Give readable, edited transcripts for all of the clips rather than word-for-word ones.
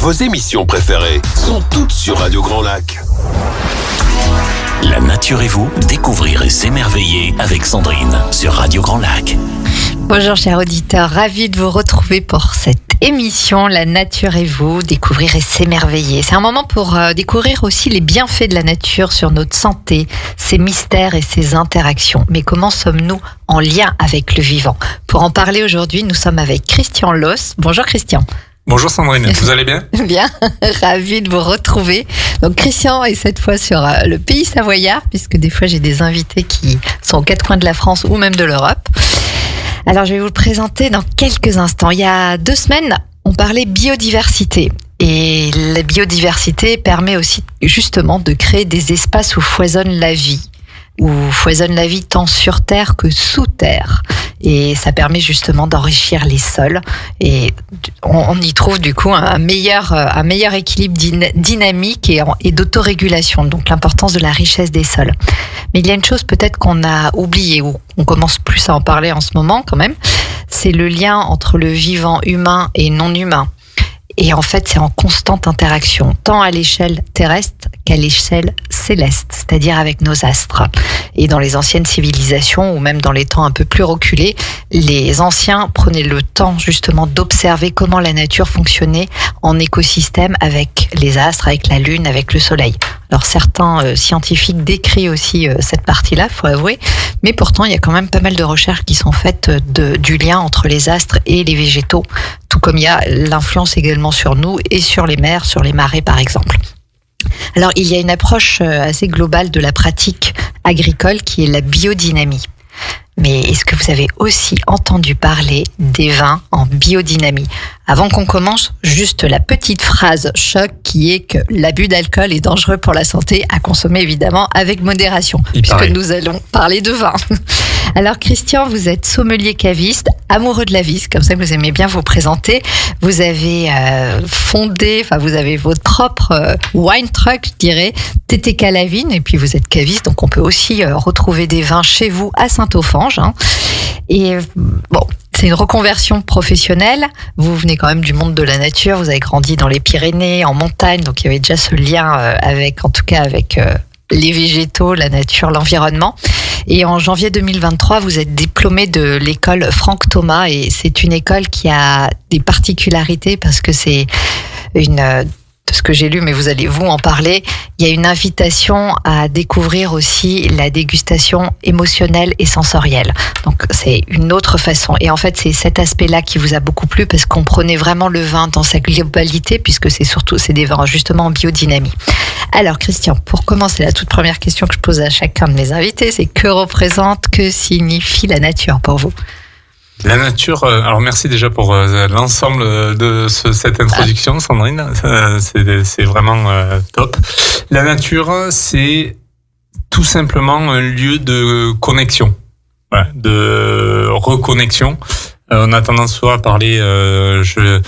Vos émissions préférées sont toutes sur Radio Grand Lac. La nature et vous, découvrir et s'émerveiller avec Sandrine sur Radio Grand Lac. Bonjour chers auditeurs, ravi de vous retrouver pour cette émission La nature et vous, découvrir et s'émerveiller. C'est un moment pour découvrir aussi les bienfaits de la nature sur notre santé, ses mystères et ses interactions. Mais comment sommes-nous en lien avec le vivant? Pour en parler aujourd'hui, nous sommes avec Christian Loos. Bonjour Christian. Bonjour Sandrine, vous allez bien? Bien, ravi de vous retrouver. Donc Christian est cette fois sur le pays savoyard, puisque des fois j'ai des invités qui sont aux quatre coins de la France ou même de l'Europe. Alors je vais vous le présenter dans quelques instants. Il y a 2 semaines, on parlait biodiversité. Et la biodiversité permet aussi justement de créer des espaces où foisonne la vie. Où foisonne la vie tant sur Terre que sous Terre. Et ça permet justement d'enrichir les sols. Et on y trouve du coup un meilleur équilibre dynamique et d'autorégulation. Donc l'importance de la richesse des sols. Mais il y a une chose peut-être qu'on a oubliée, ou on commence plus à en parler en ce moment quand même, c'est le lien entre le vivant humain et non humain. Et en fait, c'est en constante interaction, tant à l'échelle terrestre qu'à l'échelle céleste, c'est-à-dire avec nos astres. Et dans les anciennes civilisations, ou même dans les temps un peu plus reculés, les anciens prenaient le temps justement d'observer comment la nature fonctionnait en écosystème avec les astres, avec la Lune, avec le Soleil. Alors certains scientifiques décrivent aussi cette partie-là, il faut avouer, mais pourtant il y a quand même pas mal de recherches qui sont faites du lien entre les astres et les végétaux, tout comme il y a l'influence également sur nous et sur les mers, sur les marées par exemple. Alors il y a une approche assez globale de la pratique agricole qui est la biodynamie. Mais est-ce que vous avez aussi entendu parler des vins en biodynamie? Avant qu'on commence, juste la petite phrase choc qui est que l'abus d'alcool est dangereux pour la santé, à consommer évidemment avec modération, puisque nous allons parler de vin. Alors Christian, vous êtes sommelier caviste, amoureux de la vie, c'est comme ça que vous aimez bien vous présenter. Vous avez vous avez votre propre wine truck, je dirais, TTK La Vigne, et puis vous êtes caviste, donc on peut aussi retrouver des vins chez vous à Saint-Offenge. Et bon, c'est une reconversion professionnelle. Vous venez quand même du monde de la nature, vous avez grandi dans les Pyrénées, en montagne, donc il y avait déjà ce lien avec les végétaux, la nature, l'environnement. Et en janvier 2023, vous êtes diplômé de l'école Franck Thomas, et c'est une école qui a des particularités parce que c'est de ce que j'ai lu, mais vous allez vous en parler, il y a une invitation à découvrir aussi la dégustation émotionnelle et sensorielle. Donc c'est une autre façon. Et en fait, c'est cet aspect-là qui vous a beaucoup plu parce qu'on prenait vraiment le vin dans sa globalité, puisque c'est des vins justement en biodynamie. Alors Christian, pour commencer, la toute première question que je pose à chacun de mes invités, c'est que signifie la nature pour vous? La nature, alors merci déjà pour l'ensemble de cette introduction, Sandrine, c'est vraiment top. La nature, c'est tout simplement un lieu de connexion, de reconnexion. On a tendance soit à parler, je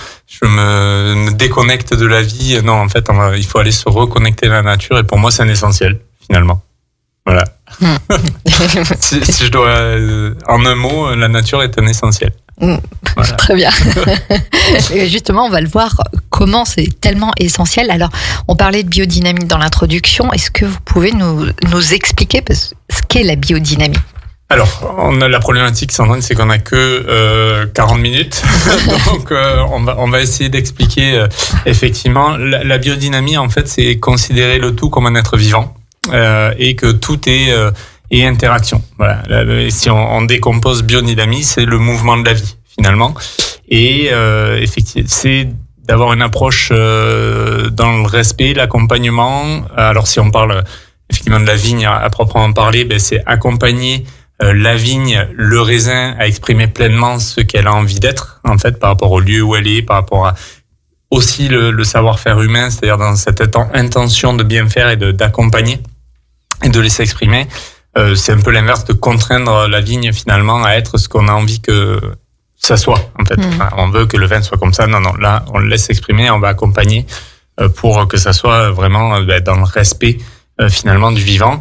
me déconnecte de la vie. Non, en fait, il faut aller se reconnecter à la nature, et pour moi, c'est un essentiel, finalement. Voilà. si je dois, en un mot, la nature est un essentiel. Voilà. Très bien. Et justement, on va le voir comment c'est tellement essentiel. Alors, on parlait de biodynamie dans l'introduction. Est-ce que vous pouvez nous expliquer ce qu'est la biodynamie? Alors, on a la problématique, Sandrine, c'est qu'on n'a que 40 minutes. Donc, on va essayer d'expliquer effectivement. La biodynamie, en fait, c'est considérer le tout comme un être vivant. Et que tout est interaction. Voilà. Si on décompose biodynamie, c'est le mouvement de la vie finalement. Et effectivement, c'est d'avoir une approche dans le respect, l'accompagnement. Alors si on parle effectivement de la vigne à proprement parler, c'est accompagner la vigne, le raisin à exprimer pleinement ce qu'elle a envie d'être en fait par rapport au lieu où elle est, par rapport à aussi le savoir-faire humain, c'est-à-dire dans cette intention de bien faire et d'accompagner et de laisser exprimer. C'est un peu l'inverse de contraindre la vigne finalement à être ce qu'on a envie que ça soit en fait. On veut que le vin soit comme ça. Non, là on le laisse exprimer, on va accompagner pour que ça soit vraiment dans le respect finalement du vivant.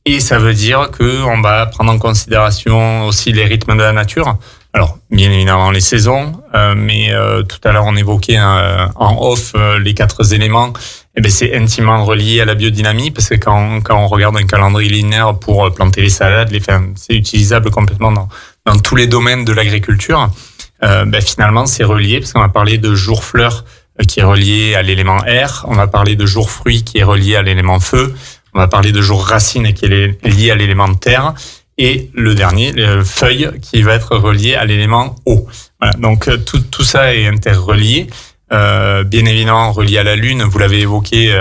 Et ça veut dire qu'on va prendre en considération aussi les rythmes de la nature. Alors, bien évidemment, les saisons, mais tout à l'heure, on évoquait en off les 4 éléments. Eh ben, c'est intimement relié à la biodynamie, parce que quand on regarde un calendrier linéaire pour planter les salades, c'est utilisable complètement dans tous les domaines de l'agriculture. Finalement, c'est relié, parce qu'on va parler de jour fleur qui est relié à l'élément air, on va parler de jour fruit qui est relié à l'élément feu, on va parler de jour racine qui est lié à l'élément terre, et le dernier, feuille, qui va être relié à l'élément eau. Voilà, donc tout ça est interrelié. Bien évidemment relié à la lune, vous l'avez évoqué,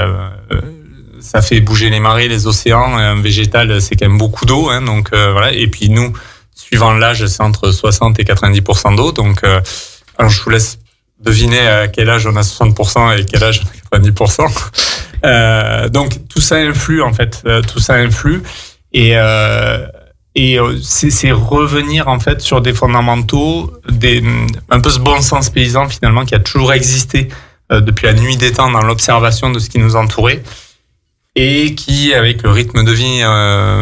ça fait bouger les marées, les océans. Un végétal, c'est quand même beaucoup d'eau, hein, donc voilà. Et puis nous, suivant l'âge, c'est entre 60 et 90% d'eau. Donc, alors je vous laisse deviner à quel âge on a 60% et quel âge on a 90%. Donc tout ça influe en fait, tout ça influe et c'est revenir en fait sur des fondamentaux, un peu ce bon sens paysan finalement qui a toujours existé depuis la nuit des temps dans l'observation de ce qui nous entourait, et qui, avec le rythme de vie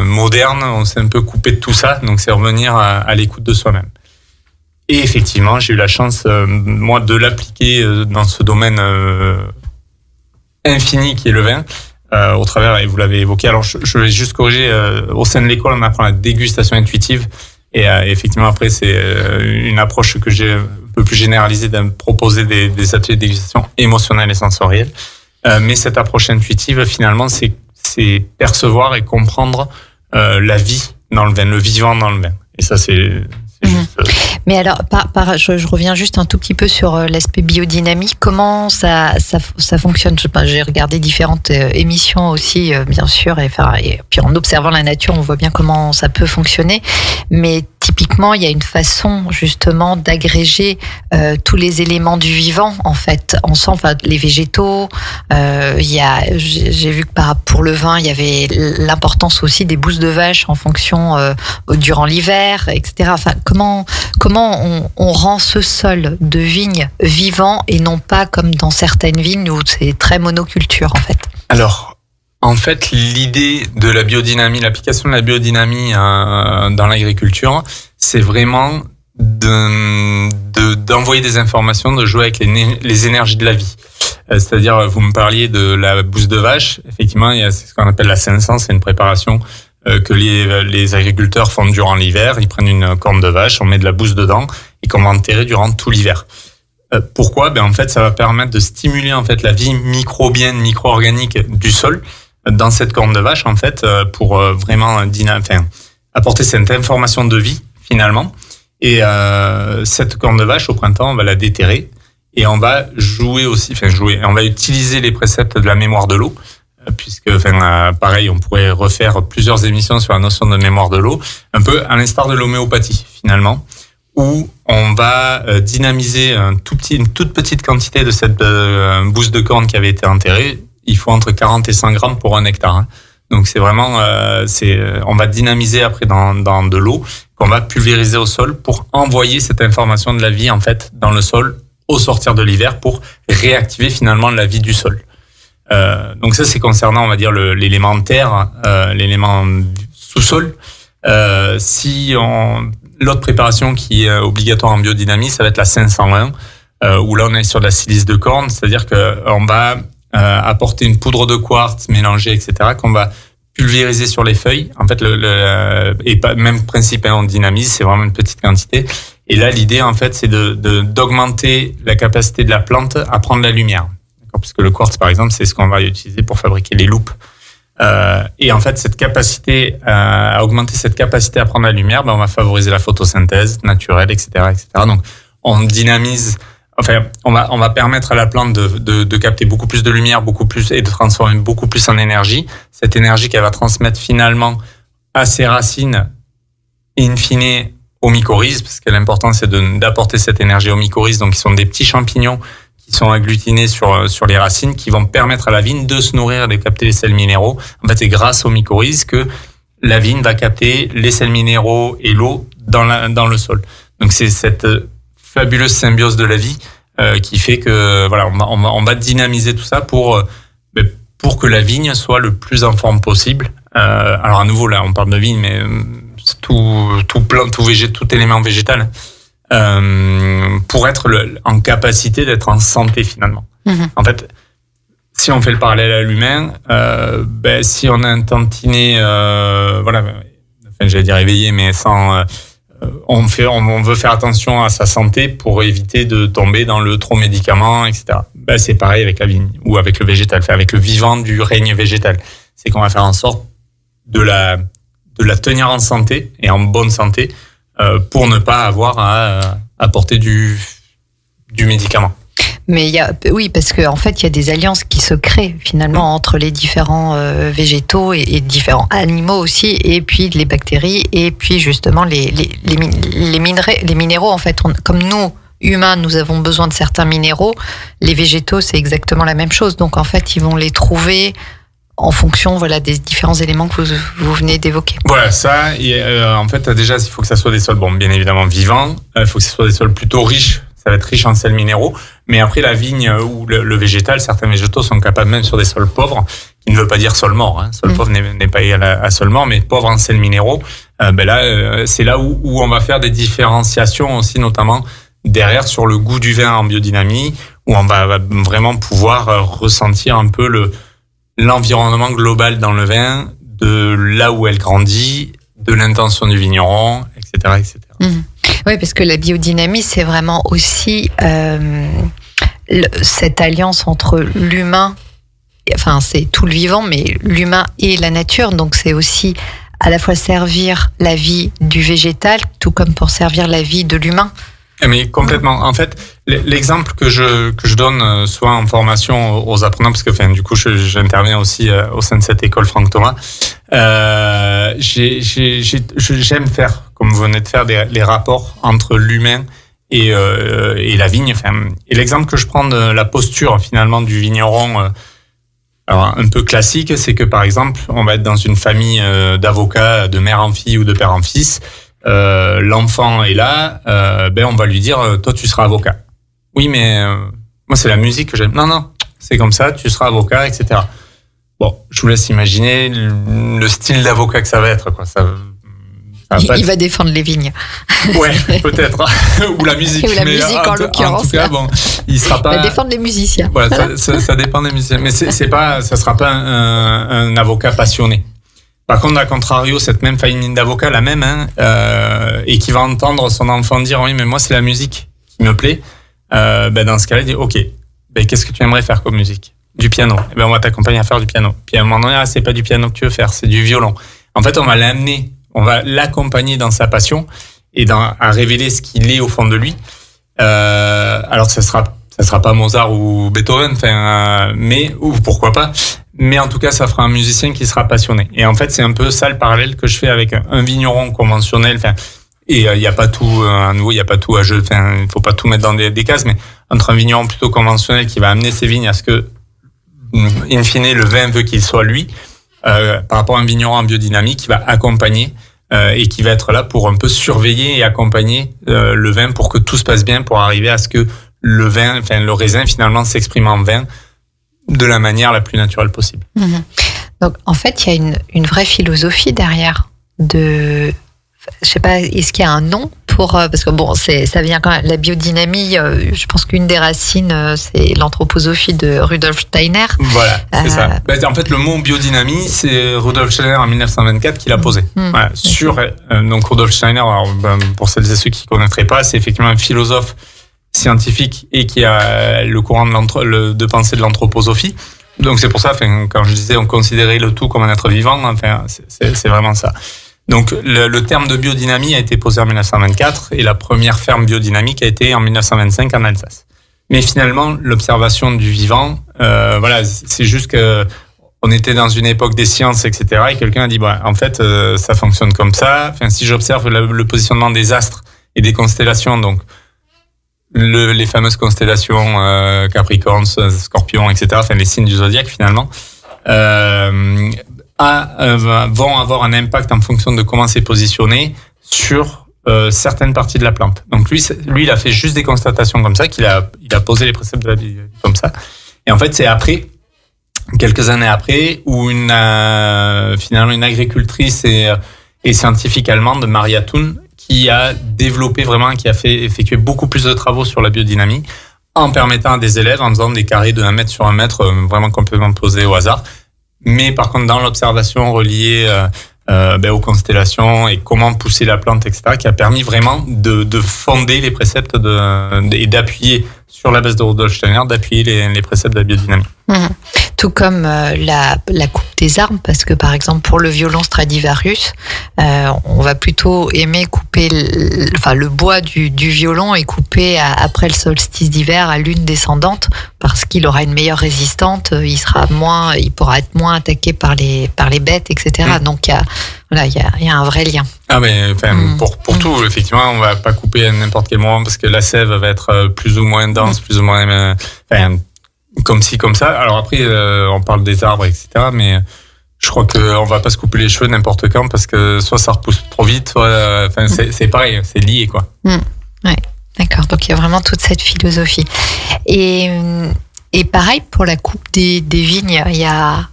moderne, on s'est un peu coupé de tout ça. Donc c'est revenir à l'écoute de soi-même. Et effectivement, j'ai eu la chance, moi, de l'appliquer dans ce domaine infini qui est le vin. Au travers, et vous l'avez évoqué, alors je vais juste corriger, au sein de l'école on apprend la dégustation intuitive, et effectivement après c'est une approche que j'ai un peu plus généralisée, de proposer des ateliers de dégustation émotionnelle et sensorielle, mais cette approche intuitive finalement c'est percevoir et comprendre la vie dans le vin, le vivant dans le vin, et ça c'est juste... Mais alors, je reviens juste un tout petit peu sur l'aspect biodynamique. Comment ça fonctionne? Je sais pas, j'ai regardé différentes émissions aussi, bien sûr, et puis en observant la nature, on voit bien comment ça peut fonctionner. Mais typiquement, il y a une façon justement d'agréger tous les éléments du vivant, en fait, ensemble, enfin, les végétaux. J'ai vu que pour le vin, il y avait l'importance aussi des bousses de vache en fonction durant l'hiver, etc. Enfin, comment on rend ce sol de vigne vivant et non pas comme dans certaines vignes où c'est très monoculture, en fait? Alors, en fait, l'idée de la biodynamie, l'application de la biodynamie dans l'agriculture, c'est vraiment d'envoyer des informations, de jouer avec les énergies de la vie. C'est-à-dire, vous me parliez de la bouse de vache. Effectivement, il y a ce qu'on appelle la 500, c'est une préparation que les agriculteurs font durant l'hiver. Ils prennent une corne de vache, on met de la bouse dedans et qu'on va enterrer durant tout l'hiver. Pourquoi? En fait, ça va permettre de stimuler en fait la vie microbienne, micro-organique du sol dans cette corne de vache, en fait, pour vraiment apporter cette information de vie finalement. Et cette corne de vache, au printemps, on va la déterrer et on va on va utiliser les préceptes de la mémoire de l'eau, puisque, pareil, on pourrait refaire plusieurs émissions sur la notion de mémoire de l'eau, un peu à l'instar de l'homéopathie finalement, où on va dynamiser une toute petite quantité de cette bouse de corne qui avait été enterrée. Il faut entre 40 et 100 grammes pour 1 hectare. Hein. Donc c'est vraiment, on va dynamiser après dans de l'eau qu'on va pulvériser au sol pour envoyer cette information de la vie en fait dans le sol au sortir de l'hiver pour réactiver finalement la vie du sol. Donc ça c'est concernant, on va dire, l'élément terre, l'élément sous-sol. L'autre préparation qui est obligatoire en biodynamie, ça va être la 501, où là on est sur de la silice de corne, c'est-à-dire que on va apporter une poudre de quartz mélangée, etc., qu'on va pulvériser sur les feuilles. En fait, même principe, on dynamise, c'est vraiment une petite quantité. Et là, l'idée, en fait, c'est d'augmenter la capacité de la plante à prendre la lumière. Parce que le quartz, par exemple, c'est ce qu'on va utiliser pour fabriquer les loupes. Et en fait, cette capacité à augmenter cette capacité à prendre la lumière, on va favoriser la photosynthèse naturelle, etc., etc. Donc, on dynamise. Enfin, on va permettre à la plante de capter beaucoup plus de lumière, beaucoup plus, et de transformer beaucoup plus en énergie. Cette énergie qu'elle va transmettre finalement à ses racines, in fine aux mycorhizes, parce que l'important c'est d'apporter cette énergie aux mycorhizes, donc qui sont des petits champignons qui sont agglutinés sur les racines, qui vont permettre à la vigne de se nourrir et de capter les sels minéraux. En fait, c'est grâce aux mycorhizes que la vigne va capter les sels minéraux et l'eau dans le sol. Donc c'est cette fabuleuse symbiose de la vie qui fait que voilà, on va dynamiser tout ça pour que la vigne soit le plus en forme possible. Alors à nouveau là, on parle de vigne, mais tout élément végétal. pour être en capacité d'être en santé finalement. En fait, si on fait le parallèle à l'humain, si on a un tantinet, j'allais dire éveillé, mais sans, on veut faire attention à sa santé pour éviter de tomber dans le trop médicament, etc. C'est pareil avec la vigne ou avec le végétal, avec le vivant du règne végétal. C'est qu'on va faire en sorte de la tenir en santé et en bonne santé pour ne pas avoir à apporter du médicament. Mais oui, parce qu'en fait, il y a des alliances qui se créent finalement entre les différents végétaux et différents animaux aussi, et puis les bactéries, et puis justement les minéraux. En fait, comme nous, humains, nous avons besoin de certains minéraux, les végétaux, c'est exactement la même chose. Donc en fait, ils vont les trouver en fonction des différents éléments que vous venez d'évoquer. Voilà, ça, en fait, déjà, il faut que ça soit des sols, bien évidemment, vivants, il faut que ce soit des sols plutôt riches. Ça va être riche en sels minéraux, mais après la vigne ou le végétal, certains végétaux sont capables même sur des sols pauvres, qui ne veut pas dire sol mort. Sol pauvre n'est pas égal à sol mort, mais pauvre en sels minéraux. C'est là où on va faire des différenciations aussi, notamment derrière sur le goût du vin en biodynamie, où on va vraiment pouvoir ressentir un peu l'environnement global dans le vin, de là où elle grandit, de l'intention du vigneron, etc., etc. Oui, parce que la biodynamie, c'est vraiment aussi cette alliance entre l'humain, c'est tout le vivant, mais l'humain et la nature. Donc, c'est aussi à la fois servir la vie du végétal, tout comme pour servir la vie de l'humain. Mais complètement. En fait, l'exemple que je donne soit en formation aux apprenants, parce que du coup, j'interviens aussi au sein de cette école Franck Thomas. J'aime faire, comme vous venez de faire, les rapports entre l'humain et la vigne. Et l'exemple que je prends de la posture finalement du vigneron, alors un peu classique, c'est que par exemple, on va être dans une famille d'avocats, de mère en fille ou de père en fils. L'enfant est là, on va lui dire, toi tu seras avocat. Oui, mais moi c'est la musique que j'aime. Non, c'est comme ça, tu seras avocat, etc. Bon, je vous laisse imaginer le style d'avocat que ça va être, quoi. Il va défendre les vignes. Ouais, peut-être. Ou la musique. Ou la musique en l'occurrence. En tout cas, il sera pas. Il va défendre les musiciens. Voilà, ça dépend des musiciens. Mais ça sera pas un avocat passionné. Par contre, à contrario, cette même famille d'avocats, la même, et qui va entendre son enfant dire, oui, mais moi, c'est la musique qui me plaît, dans ce cas-là, il dit, ok, qu'est-ce que tu aimerais faire comme musique? Du piano. On va t'accompagner à faire du piano. Puis à un moment donné, c'est pas du piano que tu veux faire, c'est du violon. En fait, on va l'accompagner dans sa passion et à révéler ce qu'il est au fond de lui. Alors, ça sera pas Mozart ou Beethoven, ou pourquoi pas. Mais en tout cas, ça fera un musicien qui sera passionné. Et en fait, c'est un peu ça le parallèle que je fais avec un vigneron conventionnel. Et il n'y a pas tout, à nouveau, il n'y a pas tout à jeu. Il faut pas tout mettre dans des cases, mais entre un vigneron plutôt conventionnel qui va amener ses vignes à ce que, in fine, le vin veut qu'il soit lui, par rapport à un vigneron en biodynamie qui va accompagner et qui va être là pour un peu surveiller et accompagner le vin pour que tout se passe bien, pour arriver à ce que le raisin finalement s'exprime en vin de la manière la plus naturelle possible. Donc, en fait, il y a une vraie philosophie derrière je sais pas, est-ce qu'il y a un nom pour, parce que ça vient quand même, la biodynamie, je pense qu'une des racines, c'est l'anthroposophie de Rudolf Steiner. Voilà, c'est ça. En fait, le mot biodynamie, c'est Rudolf Steiner en 1924 qui l'a posé. Voilà, donc Rudolf Steiner, pour celles et ceux qui ne connaîtraient pas, c'est effectivement un philosophe scientifique et qui a le courant de pensée de l'anthroposophie. Donc c'est pour ça, quand je disais on considérait le tout comme un être vivant, c'est vraiment ça. Donc le terme de biodynamie a été posé en 1924 et la première ferme biodynamique a été en 1925 en Alsace. Mais finalement, l'observation du vivant, c'est juste que on était dans une époque des sciences, etc. Et quelqu'un a dit, en fait, ça fonctionne comme ça. Si j'observe le positionnement des astres et des constellations, donc les fameuses constellations Capricorne, Scorpion, etc., les signes du zodiaque finalement, vont avoir un impact en fonction de comment c'est positionné sur certaines parties de la plante. Donc lui, il a fait juste des constatations comme ça, il a posé les préceptes de la vie comme ça. Et en fait, c'est quelques années après, où finalement une agricultrice et scientifique allemande, Maria Thun, qui a développé vraiment, qui a effectué beaucoup plus de travaux sur la biodynamie en permettant à des élèves, en faisant des carrés de 1 mètre sur 1 mètre, vraiment complètement posés au hasard. Mais par contre, dans l'observation reliée aux constellations et comment pousser la plante, etc., qui a permis vraiment de fonder les préceptes et d'appuyer sur la base de Rudolf Steiner, d'appuyer les préceptes de la biodynamie. Tout comme la coupe des arbres, parce que par exemple pour le violon Stradivarius, on va plutôt aimer couper le bois du violon et couper après le solstice d'hiver à lune descendante, parce qu'il aura une meilleure résistance, il pourra être moins attaqué par les bêtes, etc. Donc il y a un vrai lien. Ah mais pour tout, effectivement, on va pas couper à n'importe quel moment parce que la sève va être plus ou moins dense, plus ou moins comme ci, comme ça. Alors après, on parle des arbres, etc. Mais je crois qu'on va pas se couper les cheveux n'importe quand parce que soit ça repousse trop vite, soit c'est pareil, c'est lié, quoi. Ouais, d'accord. Donc il y a vraiment toute cette philosophie. Et pareil pour la coupe des vignes, il y a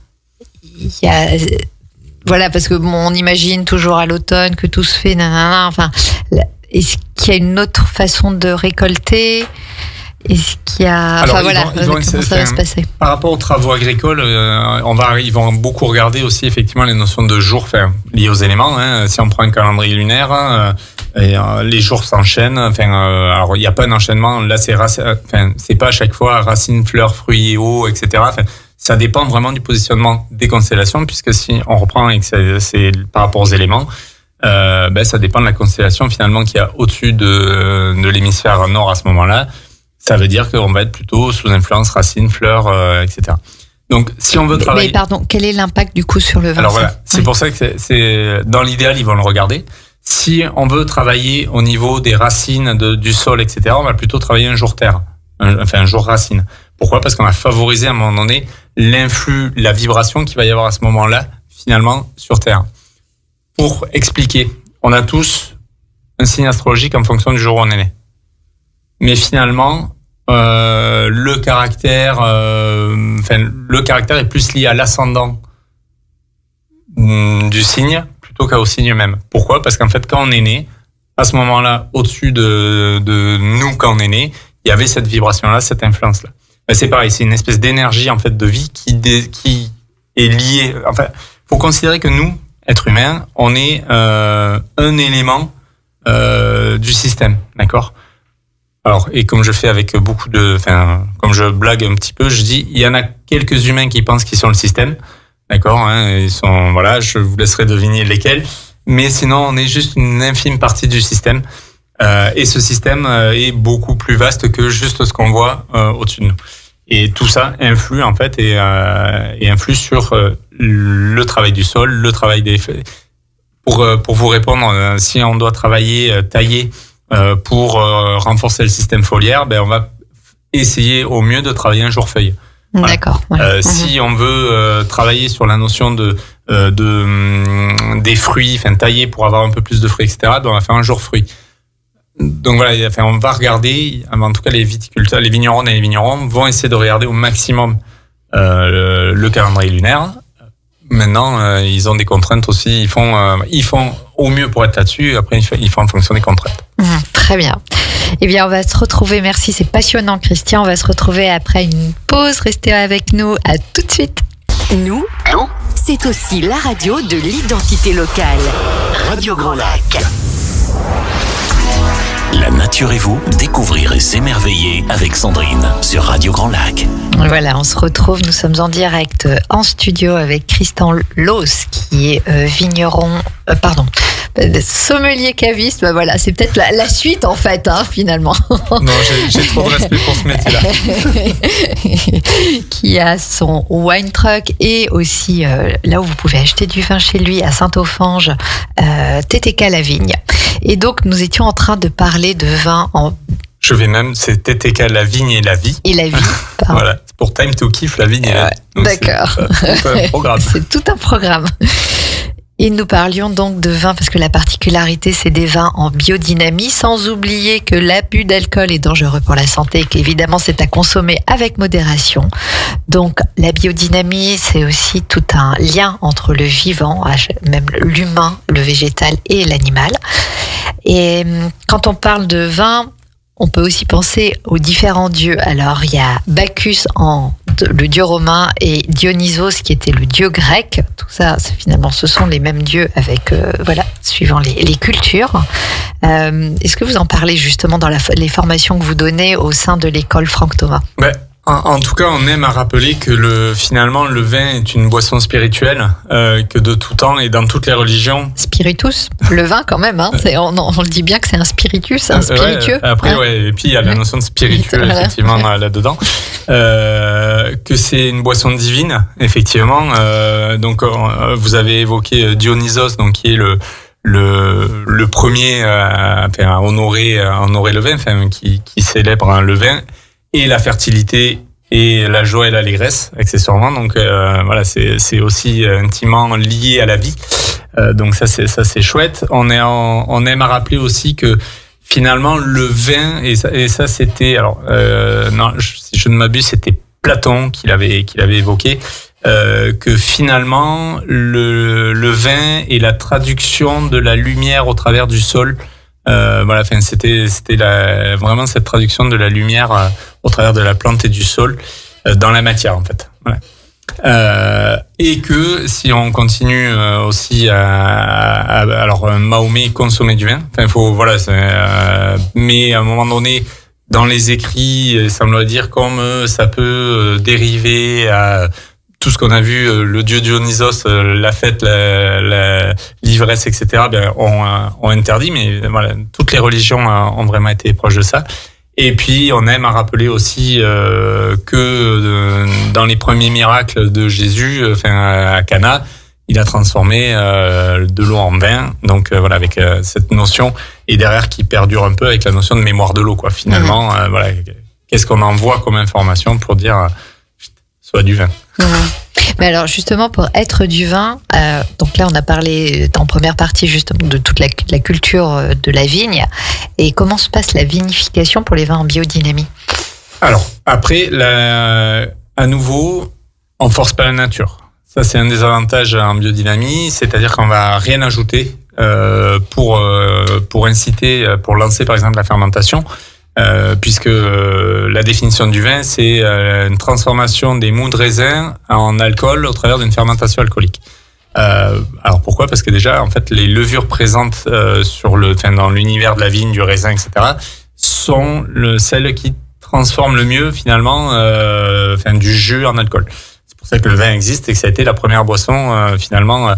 voilà, parce que on imagine toujours à l'automne que tout se fait, est-ce qu'il y a une autre façon de récolter? Est-ce qu'il y a... comment ça va se passer? Par rapport aux travaux agricoles, ils vont beaucoup regarder aussi effectivement les notions de jours liées aux éléments. Si on prend un calendrier lunaire, les jours s'enchaînent. Alors il n'y a pas un enchaînement. Là, c'est pas à chaque fois racines, fleurs, fruits et eau, etc. Ça dépend vraiment du positionnement des constellations, puisque si on reprend et que c'est par rapport aux éléments, ça dépend de la constellation finalement qu'il y a au-dessus de l'hémisphère nord à ce moment-là. Ça veut dire qu'on va être plutôt sous influence racines, fleurs, etc. Donc, si on veut travailler... Mais pardon, quel est l'impact du coup sur le vin? Alors voilà, c'est pour ça que c'est dans l'idéal, ils vont le regarder. Si on veut travailler au niveau des racines du sol, etc., on va plutôt travailler un jour terre, un jour racine. Pourquoi? Parce qu'on va favoriser à un moment donné l'influx, la vibration qu'il va y avoir à ce moment-là, finalement, sur Terre. Pour expliquer, on a tous un signe astrologique en fonction du jour où on est né. Mais finalement, le caractère est plus lié à l'ascendant du signe plutôt qu'au signe même. Pourquoi? Parce qu'en fait, quand on est né, à ce moment-là, au-dessus de nous, quand on est né, il y avait cette vibration-là, cette influence-là. Mais c'est pareil, c'est une espèce d'énergie en fait de vie qui est liée. Enfin, faut considérer que nous, êtres humains, on est un élément du système, d'accord? Alors, et comme je fais avec comme je blague un petit peu, je dis, il y en a quelques humains qui pensent qu'ils sont le système, d'accord? Ils sont, voilà, je vous laisserai deviner lesquels. Mais sinon, on est juste une infime partie du système. Et ce système est beaucoup plus vaste que juste ce qu'on voit au-dessus de nous. Et tout ça influe en fait et influe sur le travail du sol, le travail des... Pour vous répondre, si on doit tailler pour renforcer le système foliaire, on va essayer au mieux de travailler un jour feuille. Voilà. D'accord. Ouais. Si on veut travailler sur la notion des fruits, tailler pour avoir un peu plus de fruits, etc., on va faire un jour fruit. Donc voilà, on va regarder, en tout cas les viticulteurs, les vignerons et les vignerons vont essayer de regarder au maximum le calendrier lunaire. Maintenant, ils ont des contraintes aussi, ils font au mieux pour être là-dessus, après ils font en fonction des contraintes. Très bien. Eh bien, on va se retrouver, merci, c'est passionnant Christian, on va se retrouver après une pause, restez avec nous, à tout de suite. Nous, c'est aussi la radio de l'identité locale. Radio Grand Lac. La nature et vous, découvrir et s'émerveiller avec Sandrine sur Radio Grand Lac. Voilà, on se retrouve, nous sommes en direct en studio avec Christian Loos qui est sommelier caviste. Voilà, c'est peut-être la suite en fait, finalement. Non, j'ai trop de respect pour ce métier-là. Qui a son wine truck et aussi là où vous pouvez acheter du vin chez lui à Saint-Ophange, TTK La Vigne. Et donc, nous étions en train de parler de vin c'est TTK La Vigne et la vie. Et la vie, pardon. Voilà, c'est pour Time to Kiff, la vigne et la vie. Donc d'accord. C'est tout un programme. C'est tout un programme. Et nous parlions donc de vin parce que la particularité, c'est des vins en biodynamie, sans oublier que l'abus d'alcool est dangereux pour la santé et qu'évidemment, c'est à consommer avec modération. Donc, la biodynamie, c'est aussi tout un lien entre le vivant, même l'humain, le végétal et l'animal. Et quand on parle de vin, on peut aussi penser aux différents dieux. Alors, il y a Bacchus, le dieu romain, et Dionysos, qui était le dieu grec. Tout ça, finalement, ce sont les mêmes dieux avec, suivant les cultures. Est-ce que vous en parlez justement dans les formations que vous donnez au sein de l'école Franck Thomas ? En tout cas, on aime à rappeler que finalement, le vin est une boisson spirituelle, que de tout temps et dans toutes les religions. Spiritus, le vin quand même, hein, on le dit bien que c'est un spiritus, un spiritueux. Et puis il y a la notion de spiritueux, effectivement, là-dedans. Que c'est une boisson divine, effectivement. Donc, vous avez évoqué Dionysos, donc qui est le premier à honorer le vin, qui célèbre le vin. Et la fertilité et la joie et l'allégresse, accessoirement. Donc c'est aussi intimement lié à la vie. Donc ça c'est chouette. On aime à rappeler aussi que finalement le vin et ça c'était si je ne m'abuse, c'était Platon qui l'avait évoqué, que finalement le vin est la traduction de la lumière au travers du sol. C'était vraiment cette traduction de la lumière au travers de la plante et du sol dans la matière, en fait. Voilà. Et que si on continue aussi alors Mahomet consommait du vin. Enfin, il faut mais à un moment donné, dans les écrits, il semblerait dire comme ça peut dériver à tout ce qu'on a vu, le dieu Dionysos, la fête, l'ivresse, etc., ont interdit, mais voilà, toutes les religions ont vraiment été proches de ça. Et puis, on aime à rappeler aussi que dans les premiers miracles de Jésus, à Cana, il a transformé de l'eau en vin. Donc avec cette notion, et derrière qui perdure un peu avec la notion de mémoire de l'eau, quoi. Finalement, qu'est-ce qu'on envoie comme information pour dire soit du vin. Mais alors justement, pour être du vin, donc là on a parlé en première partie justement de toute la culture de la vigne, et comment se passe la vinification pour les vins en biodynamie ? Alors après, à nouveau, on force pas la nature. Ça c'est un des avantages en biodynamie, c'est-à-dire qu'on va rien ajouter pour inciter, pour lancer par exemple la fermentation. Puisque la définition du vin, c'est une transformation des mous de raisin en alcool au travers d'une fermentation alcoolique. Alors pourquoi ? Parce que déjà, en fait, les levures présentes dans l'univers de la vigne, du raisin, etc., sont celles qui transforment le mieux finalement du jus en alcool. C'est pour ça que le vin existe et que ça a été la première boisson finalement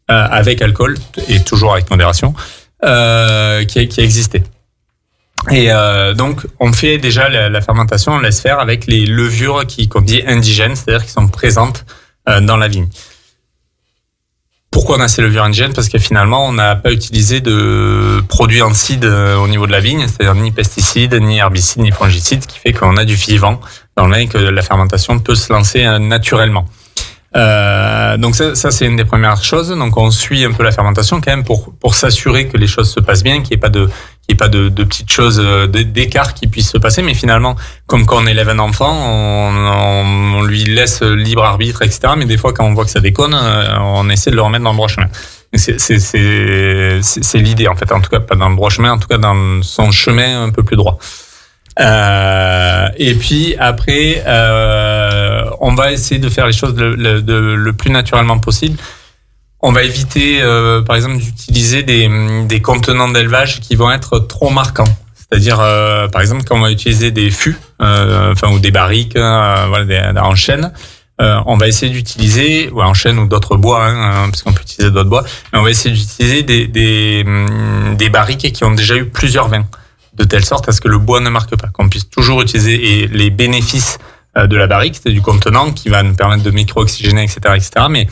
avec alcool, et toujours avec modération, qui a existé. Et donc, on fait déjà la fermentation, on laisse faire avec les levures qu'on dit indigènes, c'est-à-dire qui sont présentes dans la vigne. Pourquoi on a ces levures indigènes ? Parce que finalement, on n'a pas utilisé de produits ancides au niveau de la vigne, c'est-à-dire ni pesticides, ni herbicides, ni fongicides, ce qui fait qu'on a du vivant dans le vin et que la fermentation peut se lancer naturellement. Donc ça c'est une des premières choses. Donc on suit un peu la fermentation quand même pour s'assurer que les choses se passent bien, qu'il n'y ait pas de petites choses, d'écart qui puissent se passer. Mais finalement, comme quand on élève un enfant, on lui laisse libre arbitre, etc. Mais des fois, quand on voit que ça déconne, on essaie de le remettre dans le droit chemin. C'est l'idée en fait. En tout cas, pas dans le droit chemin, en tout cas dans son chemin un peu plus droit. Et puis après, on va essayer de faire les choses le plus naturellement possible. On va éviter, par exemple, d'utiliser des contenants d'élevage qui vont être trop marquants. C'est-à-dire, par exemple, quand on va utiliser des fûts, ou des barriques, en chêne, on va essayer d'utiliser, en chêne ou d'autres bois, parce qu'on peut utiliser d'autres bois, mais on va essayer d'utiliser des barriques qui ont déjà eu plusieurs vins, de telle sorte à ce que le bois ne marque pas, qu'on puisse toujours utiliser les bénéfices de la barrique, c'est du contenant qui va nous permettre de micro-oxygéner, etc., mais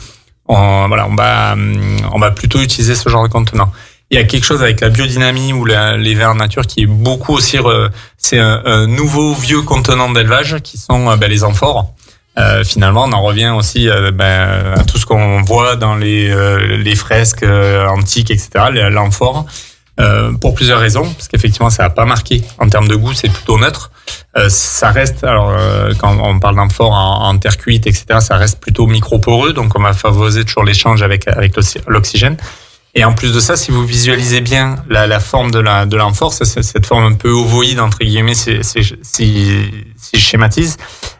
on va plutôt utiliser ce genre de contenant. Il y a quelque chose avec la biodynamie ou les vins en nature qui est beaucoup aussi, c'est un nouveau vieux contenant d'élevage qui sont les amphores. Finalement, on en revient aussi à tout ce qu'on voit dans les fresques antiques, etc., l'amphore. Pour plusieurs raisons, parce qu'effectivement ça n'a pas marqué en termes de goût, c'est plutôt neutre. Ça reste, quand on parle d'amphore en terre cuite, etc., ça reste plutôt microporeux, donc on va favoriser toujours l'échange avec l'oxygène. Et en plus de ça, si vous visualisez bien la forme de l'amphore, cette forme un peu ovoïde, entre guillemets, si je schématise,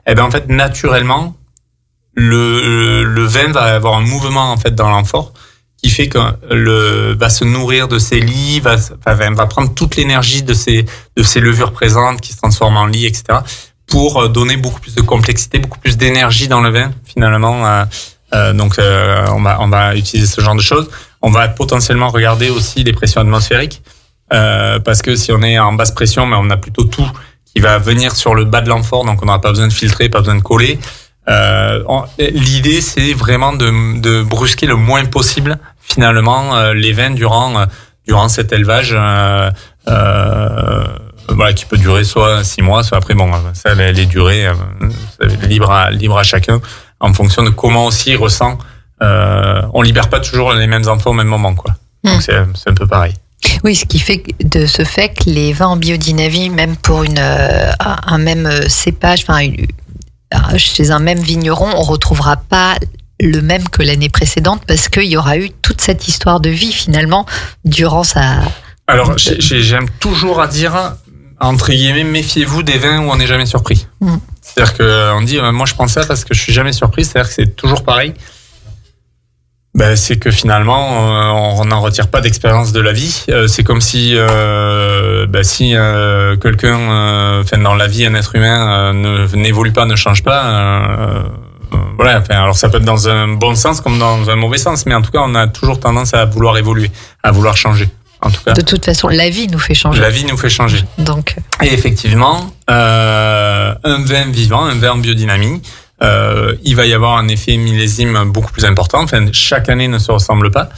eh ben, en fait, naturellement, le vin va avoir un mouvement, en fait, dans l'amphore, qui fait que va se nourrir de ses lies, va prendre toute l'énergie de ces levures présentes qui se transforment en lies, etc., pour donner beaucoup plus de complexité, beaucoup plus d'énergie dans le vin, finalement. Donc, on va utiliser ce genre de choses. On va potentiellement regarder aussi les pressions atmosphériques, parce que si on est en basse pression, mais on a plutôt tout qui va venir sur le bas de l'amphore, donc on n'aura pas besoin de filtrer, pas besoin de coller. L'idée, c'est vraiment de brusquer le moins possible, finalement, les vins durant cet élevage, voilà, qui peut durer soit 6 mois, soit après, bon, ça, les durées, libre à chacun, en fonction de comment aussi il ressent. On libère pas toujours les mêmes amphores au même moment, quoi. Donc c'est un peu pareil. Oui, ce qui fait de ce fait que les vins en biodynamie, même pour un même cépage, enfin chez un même vigneron, on retrouvera pas le même que l'année précédente parce qu'il y aura eu toute cette histoire de vie finalement durant sa. Alors j'aime toujours à dire, entre guillemets, méfiez-vous des vins où on n'est jamais surpris. C'est-à-dire qu'on dit, moi je prends ça parce que je suis jamais surpris, c'est-à-dire que c'est toujours pareil. Ben, c'est que finalement, on n'en retire pas d'expérience de la vie. C'est comme si, quelqu'un, dans la vie, un être humain n'évolue pas, ne change pas. Voilà. Enfin, alors ça peut être dans un bon sens comme dans un mauvais sens, mais en tout cas, on a toujours tendance à vouloir évoluer, à vouloir changer. En tout cas. De toute façon, la vie nous fait changer. La vie nous fait changer. Donc. Et effectivement, un vin vivant, un vin en biodynamie. Il va y avoir un effet millésime beaucoup plus important. Enfin, chaque année ne se ressemble pas.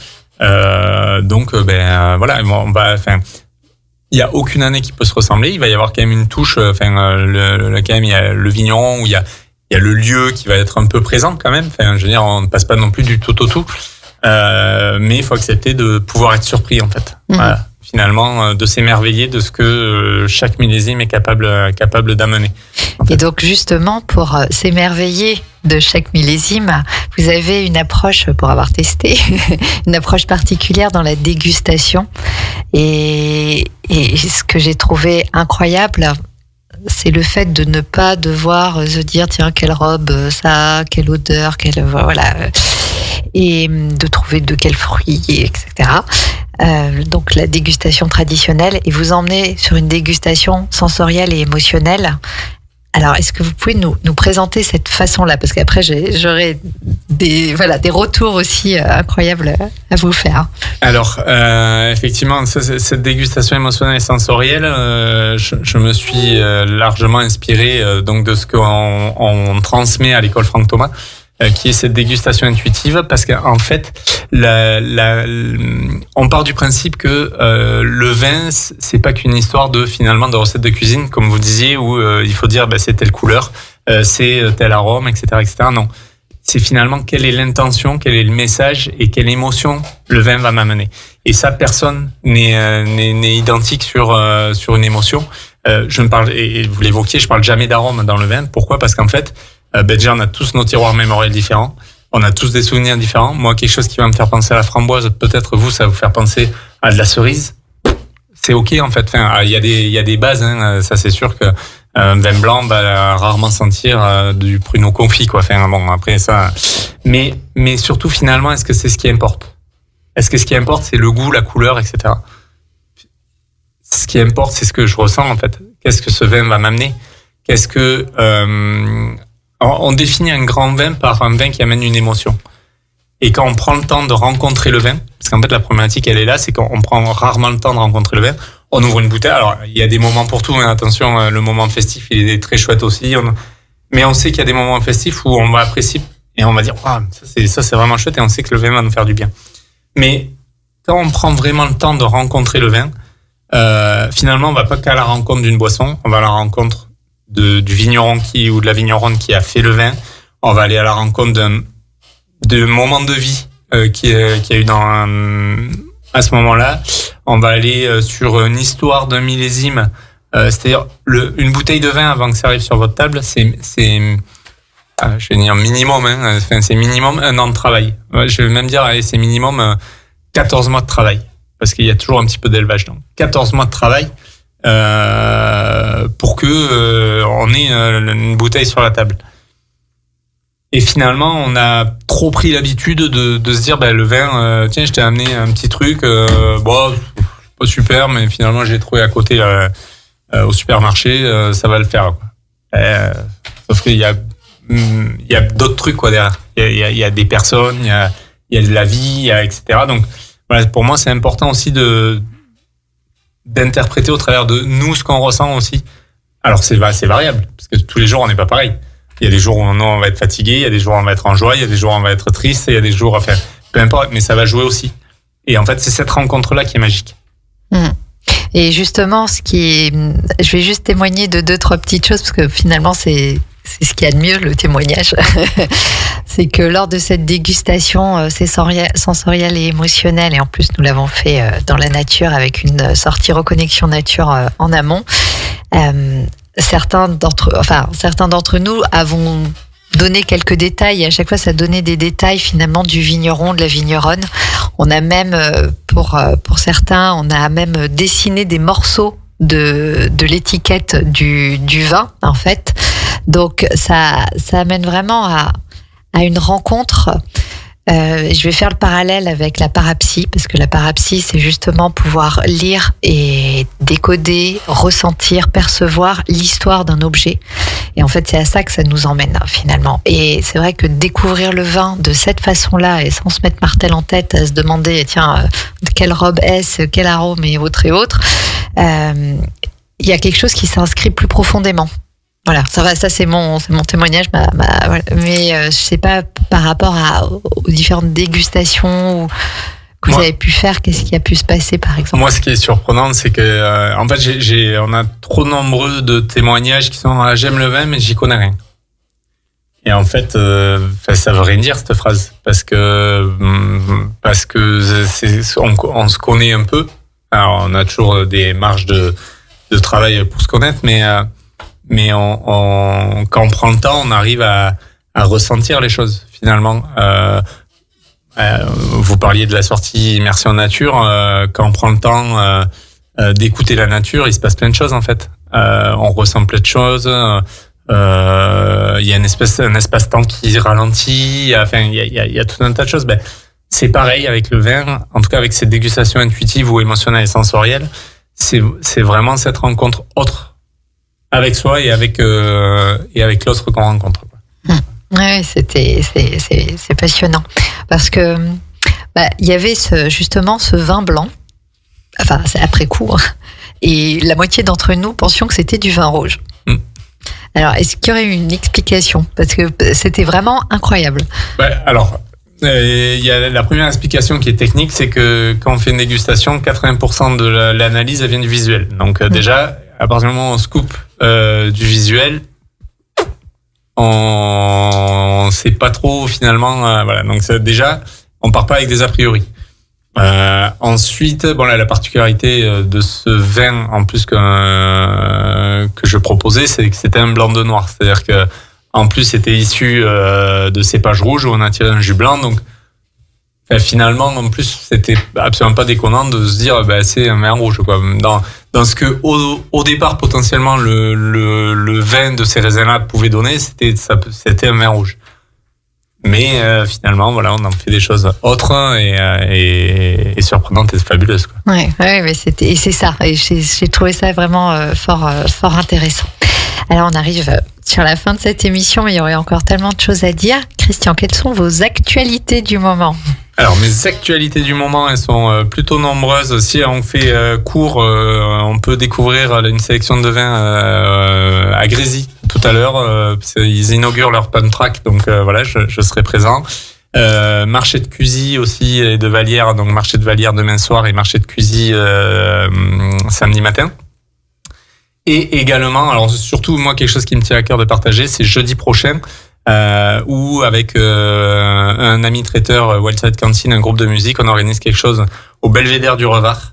Donc, voilà, il y a aucune année qui peut se ressembler. Il va y avoir quand même une touche. Quand même, il y a le vigneron où il y a le lieu qui va être un peu présent quand même. Enfin, je veux dire, on ne passe pas non plus du tout au tout. Mais il faut accepter de pouvoir être surpris, en fait. Voilà. Finalement, de s'émerveiller de ce que chaque millésime est capable d'amener. En fait. Et donc justement, pour s'émerveiller de chaque millésime, vous avez une approche, pour avoir testé, une approche particulière dans la dégustation. Et ce que j'ai trouvé incroyable, c'est le fait de ne pas devoir se dire, tiens, quelle robe ça a, quelle odeur, voilà, et de trouver de quels fruits, etc. Donc la dégustation traditionnelle, et vous emmenez sur une dégustation sensorielle et émotionnelle. Alors, est-ce que vous pouvez nous présenter cette façon-là? Parce qu'après, j'aurai des retours aussi incroyables à vous faire. Alors, effectivement, cette dégustation émotionnelle et sensorielle, je me suis largement inspiré donc de ce qu'on transmet à l'école Franck Thomas, qui est cette dégustation intuitive, parce qu'en fait, on part du principe que le vin, c'est pas qu'une histoire de recettes de cuisine, comme vous disiez, où il faut dire c'est telle couleur, c'est tel arôme, etc., etc. Non, c'est finalement quelle est l'intention, quel est le message et quelle émotion le vin va m'amener. Et ça, personne n'est identique sur une émotion. Je ne parle, et vous l'évoquiez, je parle jamais d'arôme dans le vin. Pourquoi? Parce qu'en fait, déjà, on a tous nos tiroirs mémoriels différents. On a tous des souvenirs différents. Moi, quelque chose qui va me faire penser à la framboise, peut-être vous, ça va vous faire penser à de la cerise. C'est ok, en fait. Enfin, il y a des bases, hein. Ça, c'est sûr que un vin blanc va rarement sentir du pruneau confit, quoi. Enfin, bon, après ça. Mais surtout, finalement, est-ce que c'est ce qui importe? Est-ce que ce qui importe, c'est le goût, la couleur, etc. Ce qui importe, c'est ce que je ressens, en fait. Qu'est-ce que ce vin va m'amener? Qu'est-ce que on définit un grand vin par un vin qui amène une émotion. Et quand on prend le temps de rencontrer le vin, parce qu'en fait la problématique elle est là, c'est qu'on prend rarement le temps de rencontrer le vin. On ouvre une bouteille. Alors il y a des moments pour tout, hein, attention, le moment festif il est très chouette aussi. Mais on sait qu'il y a des moments festifs où on va apprécier et on va dire ça c'est vraiment chouette et on sait que le vin va nous faire du bien. Mais quand on prend vraiment le temps de rencontrer le vin, finalement on va pas qu'à la rencontre d'une boisson, on va à la rencontre du vigneron ou de la vigneronne qui a fait le vin. On va aller à la rencontre de moment de vie qui a eu à ce moment-là. On va aller sur une histoire d'un millésime. C'est-à-dire une bouteille de vin avant que ça arrive sur votre table, c'est je vais dire minimum, hein, c'est minimum 1 an de travail. Je vais même dire c'est minimum 14 mois de travail, parce qu'il y a toujours un petit peu d'élevage. Donc 14 mois de travail pour que on ait une bouteille sur la table. Et finalement, on a trop pris l'habitude de se dire, le vin, tiens, je t'ai amené un petit truc, bon, pas super, mais finalement, j'ai trouvé à côté au supermarché, ça va le faire, quoi. Sauf qu'il y a d'autres trucs, quoi, derrière. Il y a des personnes, il y a de la vie, etc. Donc, voilà, pour moi, c'est important aussi d'interpréter au travers de nous ce qu'on ressent aussi. Alors, c'est variable, parce que tous les jours, on n'est pas pareil. Il y a des jours où on va être fatigué, il y a des jours où on va être en joie, il y a des jours où on va être triste, il y a des jours, enfin, peu importe, mais ça va jouer aussi. Et en fait, c'est cette rencontre-là qui est magique. Et justement, je vais juste témoigner de 2-3 petites choses, parce que finalement, c'est ce qu'il y a de mieux, le témoignage. C'est que lors de cette dégustation sensorielle et émotionnelle, et en plus, nous l'avons fait dans la nature avec une sortie reconnexion nature en amont, certains d'entre nous avons donné quelques détails, et à chaque fois ça donnait des détails finalement du vigneron, de la vigneronne. On a même, pour certains, on a même dessiné des morceaux de l'étiquette du vin, en fait. Donc ça amène vraiment à une rencontre. Je vais faire le parallèle avec la parapsie, parce que la parapsie, c'est justement pouvoir lire et décoder, ressentir, percevoir l'histoire d'un objet. Et en fait, c'est à ça que ça nous emmène, finalement. Et c'est vrai que découvrir le vin de cette façon-là, et sans se mettre martel en tête, à se demander, tiens, quelle robe est-ce, quel arôme, et autres, il y a quelque chose qui s'inscrit plus profondément. Voilà, ça c'est mon témoignage. Voilà. Mais je sais pas, par rapport aux différentes dégustations que vous avez pu faire, qu'est-ce qui a pu se passer, par exemple? Moi, ce qui est surprenant, c'est que en fait, on a trop nombreux de témoignages qui sont j'aime le vin, mais j'y connais rien. Et en fait, ça veut rien dire, cette phrase, parce que on se connaît un peu. Alors, on a toujours des marges de travail pour se connaître, mais quand on prend le temps, on arrive à ressentir les choses, finalement. Vous parliez de la sortie immersion nature. Quand on prend le temps d'écouter la nature, il se passe plein de choses, en fait. On ressent plein de choses. Il y a un espace-temps qui ralentit. Enfin, il y a tout un tas de choses. C'est pareil avec le vin. En tout cas, avec cette dégustation intuitive ou émotionnelle et sensorielle, c'est vraiment cette rencontre autre avec soi et avec l'autre qu'on rencontre. Oui, c'est passionnant, parce que il y avait justement ce vin blanc. Enfin, c'est après coup, hein, et la moitié d'entre nous pensions que c'était du vin rouge. Alors, est-ce qu'il y aurait une explication, parce que c'était vraiment incroyable? Alors, il y a la première explication qui est technique, c'est que quand on fait une dégustation, 80% de l'analyse elle vient du visuel. Donc déjà, à partir du moment où on se coupe du visuel, on sait pas trop finalement. Voilà. Donc déjà, on part pas avec des a priori. Ensuite, la particularité de ce vin, en plus que je proposais, c'est que c'était un blanc de noir. C'est-à-dire que en plus, c'était issu de cépages rouges où on a tiré un jus blanc. Donc, finalement, en plus, c'était absolument pas déconnant de se dire, c'est un vin rouge, quoi. Dans ce que, au départ, potentiellement, le vin de ces raisins-là pouvait donner, c'était un vin rouge. Mais finalement, voilà, on en fait des choses autres et surprenantes et fabuleuses, quoi. Ouais, mais c'est ça. Et j'ai trouvé ça vraiment fort intéressant. Alors, on arrive sur la fin de cette émission, mais il y aurait encore tellement de choses à dire. Christian, quelles sont vos actualités du moment? Alors, mes actualités du moment, elles sont plutôt nombreuses. Si on fait court, on peut découvrir une sélection de vins à Grésy tout à l'heure. Ils inaugurent leur pump track, donc voilà, je serai présent. Marché de Cuisy aussi et de Vallières, donc marché de Vallières demain soir et marché de Cuisy samedi matin. Et également, alors surtout moi quelque chose qui me tient à cœur de partager, c'est jeudi prochain où avec un ami traiteur Wildside Canteen, un groupe de musique, on organise quelque chose au Belvédère du Revard.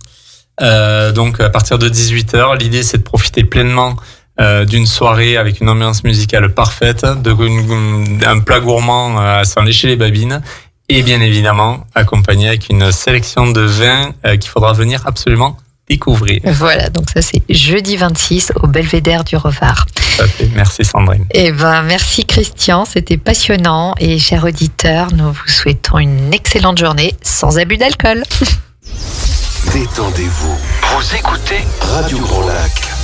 Donc à partir de 18h, l'idée c'est de profiter pleinement d'une soirée avec une ambiance musicale parfaite, un plat gourmand à s'en lécher les babines Et bien évidemment, accompagné avec une sélection de vins qu'il faudra venir absolument découvrir. Voilà, donc ça c'est jeudi 26 au Belvédère du Revard. Merci Sandrine. Merci Christian, c'était passionnant. Et chers auditeurs, nous vous souhaitons une excellente journée sans abus d'alcool. Détendez-vous. Vous écoutez Radio Grand Lac.